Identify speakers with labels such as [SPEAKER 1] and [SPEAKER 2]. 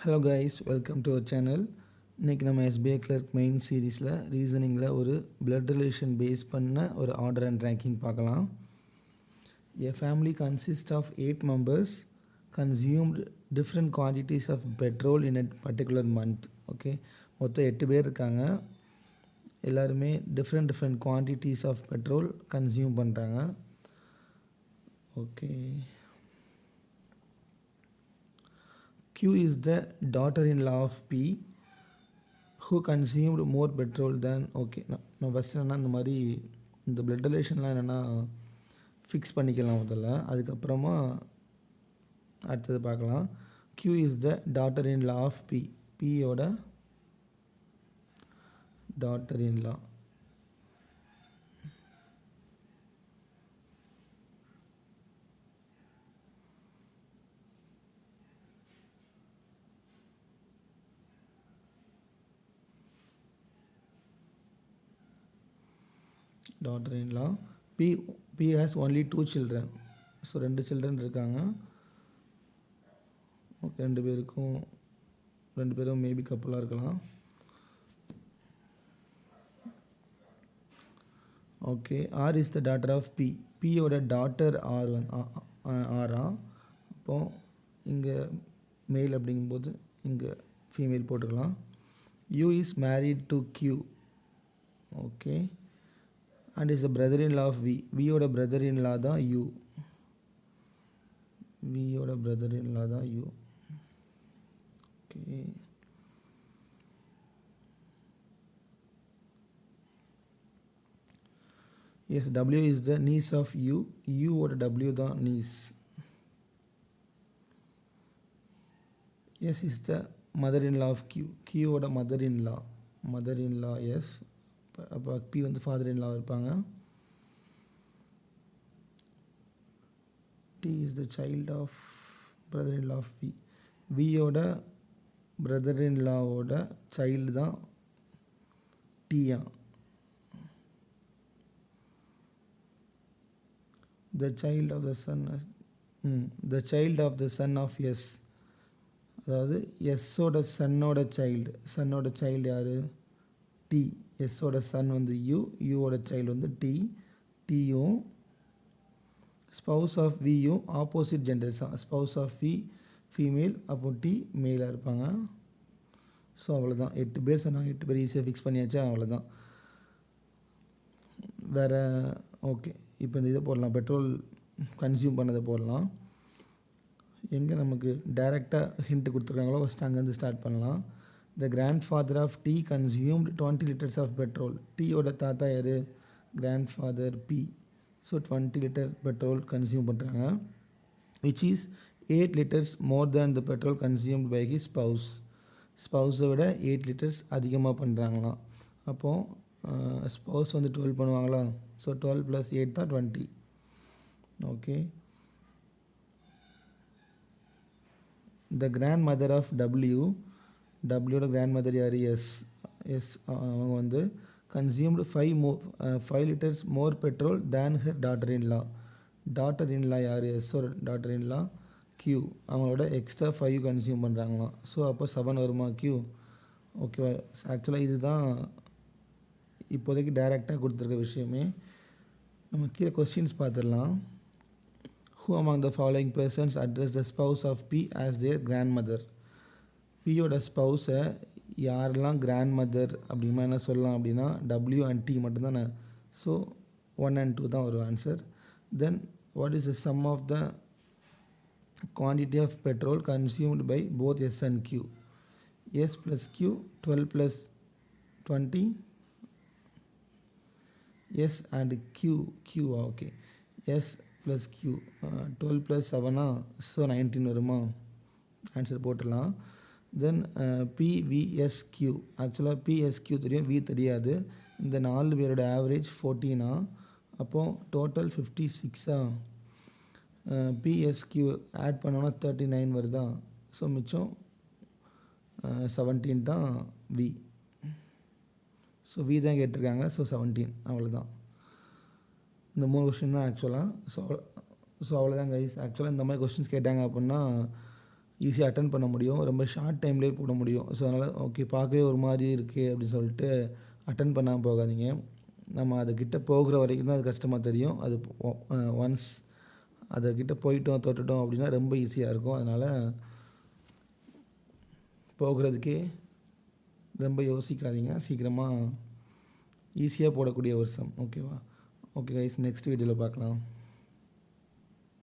[SPEAKER 1] Hello guys, welcome to our channel. இன்றைக்கி நம்ம SBI clerk main சீரீஸில் ரீசனிங்கில் ஒரு பிளட் ரிலேஷன் பேஸ் பண்ண ஒரு ஆர்டர் அண்ட் ரேங்கிங் பார்க்கலாம். A family consists of 8 members consumed different quantities of petrol in a particular month. Okay, மொத்தம் 8 பேர் இருக்காங்க. எல்லாருமே different quantities of petrol consume பண்ணுறாங்க. Okay, Q is the daughter-in-law of P who consumed more petrol than. Okay, நான் first என்னென்னா இந்த மாதிரி இந்த பிளட் ரிலேஷன்லாம் என்னென்னா ஃபிக்ஸ் பண்ணிக்கலாம் முதல்ல, அதுக்கப்புறமா அடுத்தது பார்க்கலாம். Q is the daughter-in-law of P. Pயோட daughter-in-law. daughter-in-law. P has only 2 children. So 2 children இருக்காங்க. ஓகே, 2 பேரும் மேபி கப்பலாக இருக்கலாம். Okay, R is the daughter of P. Pயோட டாட்டர் ஆரா. அப்போது இங்கே மேல் அப்படிங்கும்போது இங்கே ஃபீமேல் போட்டுக்கலாம். U is married to Q. Okay, and is the brother-in-law of V. Vயோட brother-in-law தான் U. Vயோட brother-in-law தான் U. Okay, yes, W is the niece of U. Uவோட W தான் niece. S is the mother-in-law of Q. Qவோட mother-in-law yes. அப்போ P வந்து ஃபாதர்-in-law இருப்பாங்க. T is the child of brother-in-law of V. Vயோட brother-in-lawவோட child தான் T. The child of the son the child of the son of S. அதாவது எஸ்ஸோட சன்னோட child யார்? T. எஸ்ஸோட son வந்து U. யூவோட சைல்டு வந்து T. Tயும் ஸ்பவுஸ் ஆஃப் Vயும் ஆப்போசிட் ஜெண்டர்ஸ் தான். ஸ்பவுஸ் ஆஃப் V ஃபீமேல், அப்போ T மேலாக இருப்பாங்க. ஸோ அவ்வளோதான், 8 பேர் சொன்னாங்க. 8 பேர் ஈஸியாக ஃபிக்ஸ் பண்ணியாச்சா, அவ்வளோதான். வேறு ஓகே, இப்போ இந்த இதை போடலாம், பெட்ரோல் கன்சியூம் பண்ணதை போடலாம். எங்கே நமக்கு டைரெக்டாக ஹிண்ட் கொடுத்துருக்காங்களோ ஃபஸ்ட்டு அங்கேருந்து ஸ்டார்ட் பண்ணலாம். The grandfather of T consumed 20 liters of petrol. Tயோட தாத்தா யார்? grandfather P. So 20 litre petrol consume பண்ணுறாங்க, which is 8 liters more than the petrol consumed by his spouse. ஸ்பவுஸை விட 8 லிட்டர்ஸ் அதிகமாக பண்ணுறாங்களாம். அப்போது ஸ்பவுஸ் வந்து 12 பண்ணுவாங்களா? ஸோ 12 + 8 தான் 20. Okay, the grandmother of W. டபிள்யூட கிராண்ட்மதர் யார்? எஸ். அவங்க வந்து consumed 5 liters more petrol than her daughter-in-law யார்? எஸ்ஸோட டாட்டர்-இன்-லா Q. அவங்களோட எக்ஸ்ட்ரா 5 கன்சியூம் பண்ணுறாங்களாம். ஸோ அப்போ 7 வருமா Q? ஓகேவா? ஆக்சுவலாக இதுதான் இப்போதைக்கு டைரெக்டாக கொடுத்துருக்க விஷயமே. நம்ம கீழே கொஸ்டின்ஸ் பார்த்துடலாம். Who among the following persons address the spouse of P as their grandmother? பியோட ஸ்பவுஸை யாரெல்லாம் கிராண்ட்மதர் அப்படிமா என்ன சொல்லலாம் அப்படின்னா W and T மட்டும்தானே. ஸோ 1 and 2 தான் ஒரு answer. Then what is the sum of the quantity of petrol consumed by both S and Q? S + Q 12 + 20. S and Q okay. S + Q 12 + 7 so 19 வருமா? Answer போட்டுடலாம். தென் PVSQ. ஆக்சுவலாக PSQ தெரியும், V தெரியாது. இந்த 4 பேரோட average 14. அப்போது total 56. PSQ add பண்ணோன்னா 39 வருதா? ஸோ மிச்சம் 17 தான் V. ஸோ V தான் கேட்டிருக்காங்க. ஸோ 17, அவ்வளோதான். இந்த 3 கொஸ்டின் தான் ஆக்சுவலாக. ஸோ அவ்வளோதான் கைஸ். ஆக்சுவலாக இந்த மாதிரி கொஸ்டின்ஸ் கேட்டாங்க அப்படின்னா ஈஸியாக அட்டெண்ட் பண்ண முடியும். ரொம்ப ஷார்ட் டைம்லேயே போட முடியும். ஸோ அதனால் ஓகே பார்க்கவே ஒரு மாதிரி இருக்கே அப்படின்னு சொல்லிட்டு அட்டெண்ட் பண்ணாமல் போகாதீங்க. நம்ம அதுக்கிட்ட போகிற வரைக்கும் தான் அது கஷ்டமாக தெரியும். அது ஒன்ஸ் அதுக்கிட்ட போயிட்டோம் தொட்டுட்டோம் அப்படின்னா ரொம்ப ஈஸியாக இருக்கும். அதனால் போகிறதுக்கே ரொம்ப யோசிக்காதீங்க. சீக்கிரமாக ஈஸியாக போடக்கூடிய ஒரு சம். ஓகேவா? ஓகே கைஸ், நெக்ஸ்ட் வீடியோவில் பார்க்கலாம்.